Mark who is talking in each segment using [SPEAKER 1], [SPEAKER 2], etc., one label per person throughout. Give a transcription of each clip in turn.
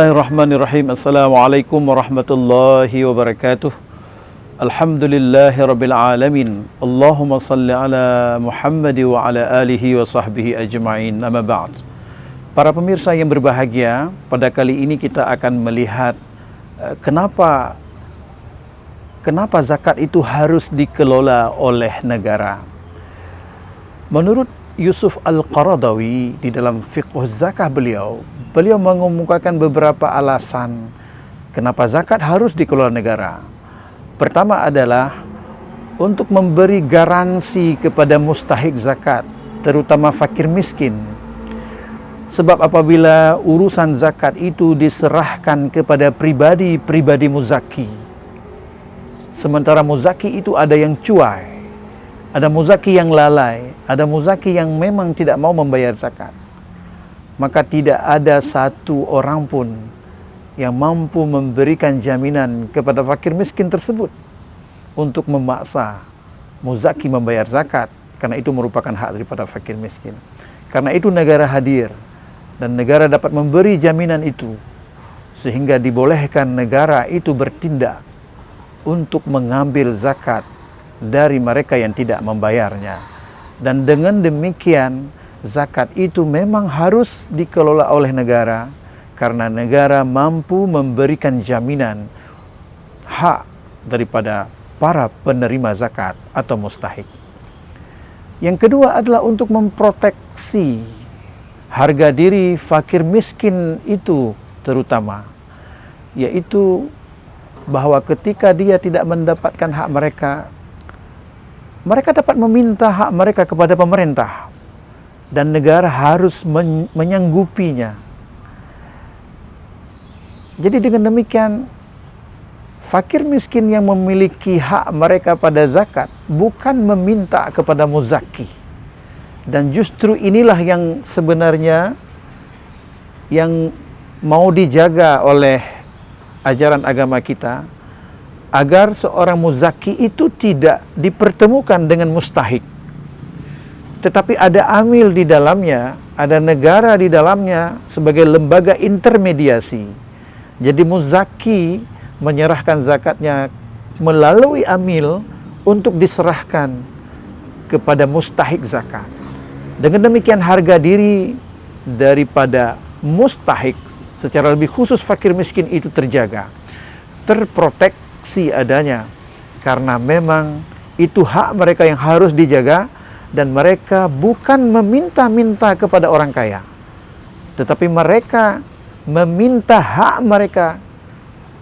[SPEAKER 1] Bismillahirrahmanirrahim. Assalamualaikum warahmatullahi wabarakatuh. Alhamdulillahirabbil alamin. Allahumma salli ala Muhammad wa ala alihi wa sahbihi ajma'in. Amma ba'd. Para pemirsa yang berbahagia, pada kali ini kita akan melihat kenapa zakat itu harus dikelola oleh negara. Menurut Yusuf Al-Qaradawi di dalam fiqh zakah beliau mengemukakan beberapa alasan kenapa zakat harus dikelola negara. Pertama adalah untuk memberi garansi kepada mustahik zakat, terutama fakir miskin. Sebab apabila urusan zakat itu diserahkan kepada pribadi muzaki, sementara muzaki itu ada yang cuai, ada muzaki yang lalai, ada muzaki yang memang tidak mau membayar zakat, maka tidak ada satu orang pun yang mampu memberikan jaminan kepada fakir miskin tersebut untuk memaksa muzaki membayar zakat, karena itu merupakan hak daripada fakir miskin. Karena itu negara hadir dan negara dapat memberi jaminan itu, sehingga dibolehkan negara itu bertindak untuk mengambil zakat dari mereka yang tidak membayarnya. Dan dengan demikian zakat itu memang harus dikelola oleh negara, karena negara mampu memberikan jaminan hak daripada para penerima zakat atau mustahik. Yang kedua adalah untuk memproteksi harga diri fakir miskin itu, terutama yaitu bahwa ketika dia tidak mendapatkan hak mereka dapat meminta hak mereka kepada pemerintah, dan negara harus menyanggupinya. Jadi dengan demikian, fakir miskin yang memiliki hak mereka pada zakat bukan meminta kepada muzaki. Dan justru inilah yang sebenarnya yang mau dijaga oleh ajaran agama kita, agar seorang muzaki itu tidak dipertemukan dengan mustahik, tetapi ada amil di dalamnya, ada negara di dalamnya sebagai lembaga intermediasi. Jadi muzaki menyerahkan zakatnya melalui amil untuk diserahkan kepada mustahik zakat. Dengan demikian harga diri daripada mustahik, secara lebih khusus fakir miskin, itu terjaga, terproteksi adanya, karena memang itu hak mereka yang harus dijaga. Dan mereka bukan meminta-minta kepada orang kaya, tetapi mereka meminta hak mereka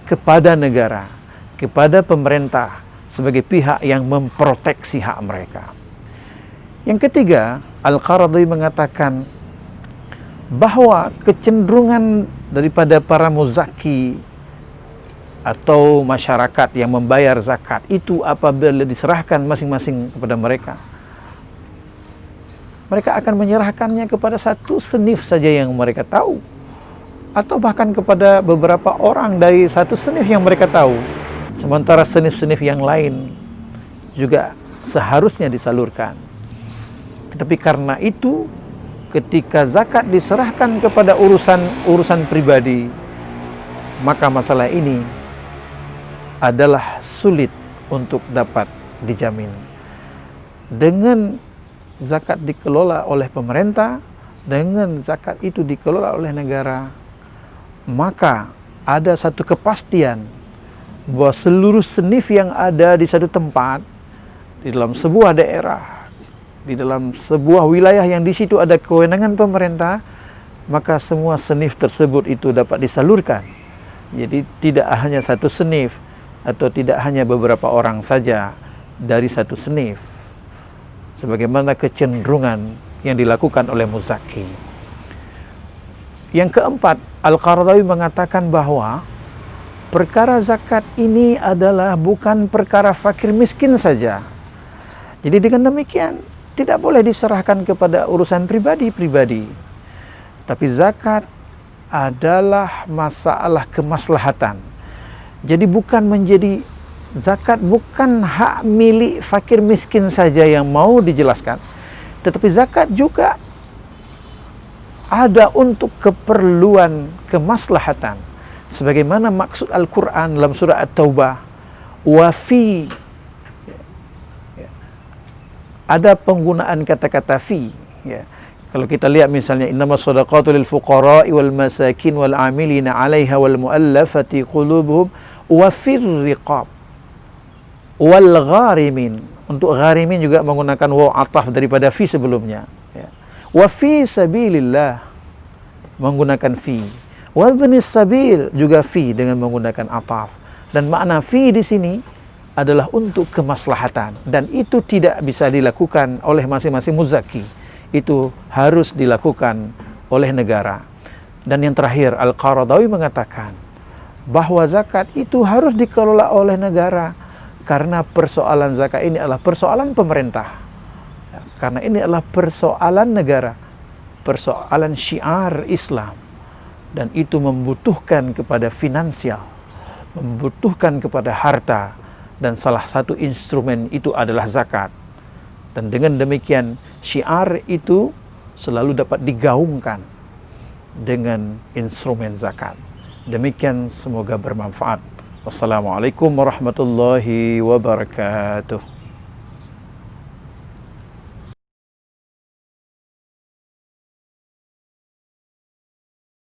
[SPEAKER 1] kepada negara, kepada pemerintah, sebagai pihak yang memproteksi hak mereka. Yang ketiga, Al-Qaradawi mengatakan bahwa kecenderungan daripada para muzaki atau masyarakat yang membayar zakat itu, apabila diserahkan masing-masing kepada mereka, mereka akan menyerahkannya kepada satu senif saja yang mereka tahu, atau bahkan kepada beberapa orang dari satu senif yang mereka tahu, sementara senif-senif yang lain juga seharusnya disalurkan. Tetapi karena itu, ketika zakat diserahkan kepada urusan pribadi, maka masalah ini adalah sulit untuk dapat dijamin. Dengan zakat dikelola oleh pemerintah, dengan zakat itu dikelola oleh negara, maka ada satu kepastian bahwa seluruh senif yang ada di satu tempat, di dalam sebuah daerah, di dalam sebuah wilayah yang di situ ada kewenangan pemerintah, maka semua senif tersebut itu dapat disalurkan. Jadi tidak hanya satu senif, atau tidak hanya beberapa orang saja dari satu senif, sebagaimana kecenderungan yang dilakukan oleh muzaki. Yang keempat, Al-Qaradawi mengatakan bahwa perkara zakat ini adalah bukan perkara fakir miskin saja. Jadi dengan demikian tidak boleh diserahkan kepada urusan pribadi, tapi zakat adalah masalah kemaslahatan. Jadi zakat bukan hak milik fakir miskin saja yang mau dijelaskan, tetapi zakat juga ada untuk keperluan kemaslahatan. sebagaimana maksud Al-Quran dalam surah At-Taubah, wafi, ada penggunaan kata-kata fi, ya. Kalau kita lihat misalnya innamas shadaqatu lil fuqara'i wal masakin wal 'amilina 'alaiha wal mu'allafati qulubuhum wa fir riqab wal gharimin. Untuk gharimin juga menggunakan waw ataf daripada fi sebelumnya, ya. Wa fi sabilillah menggunakan fi. Wa ibnis sabil juga fi dengan menggunakan ataf. Dan makna fi di sini adalah untuk kemaslahatan, dan itu tidak bisa dilakukan oleh masing-masing muzaki. Itu harus dilakukan oleh negara. Dan yang terakhir, Al-Qaradawi mengatakan bahwa zakat itu harus dikelola oleh negara, karena persoalan zakat ini adalah persoalan pemerintah, karena ini adalah persoalan negara, persoalan syiar Islam, dan itu membutuhkan kepada finansial, membutuhkan kepada harta, dan salah satu instrumen itu adalah zakat. Dan dengan demikian syiar itu selalu dapat digaungkan dengan instrumen zakat. Demikian, semoga bermanfaat. Wassalamualaikum warahmatullahi wabarakatuh.